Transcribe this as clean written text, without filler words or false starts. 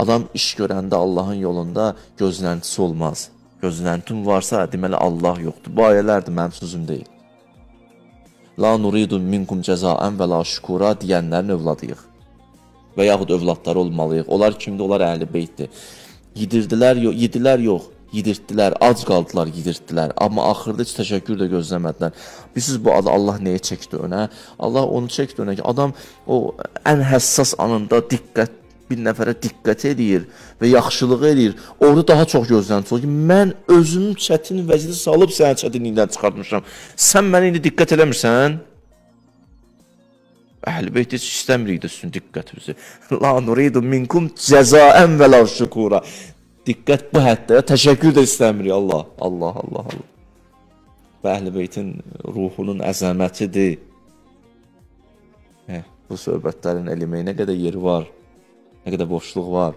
Adam iş görəndə Allahın yolunda gözləntisi olmaz. Gözləntin varsa, deməli Allah yoxdur. Bu ayələr də mənim sözüm deyil. La nuridu minkum cəzaən və la şükura deyənlərin övladıyıq. Və yaxud övladları olmalıyıq. Onlar kimdir? Onlar Əhl-i Beytdir. Yedilər yox, yedirtdilər, ac qaldılar, yedirtdilər. Amma axırda heç təşəkkür də gözləmədilər. Bilirsiniz, bu adı Allah nəyə çəkdi önə? Allah onu çəkdi önə ki, adam o ən həssas anında bir nəfərə diqqət edir və yaxşılıq edir. Orada daha çox gözlənti olur ki, mən özümü çətin vəziyyətə salıb səni çətinlikdən çıxartmışam. Sən mənə indi diqqət eləmirsən? Əhl-i Beyt heç istəmirik də sizin diqqətinizi. La nuridu minkum cəzaən və la şükura. Diqqət bu həddə, təşəkkür də istəmirik. Allah. Və Əhl-i Beytin ruhunun əzəmətidir. Bu söhbətlərin elmə nə qədər yeri var, nə qədər boşluq var.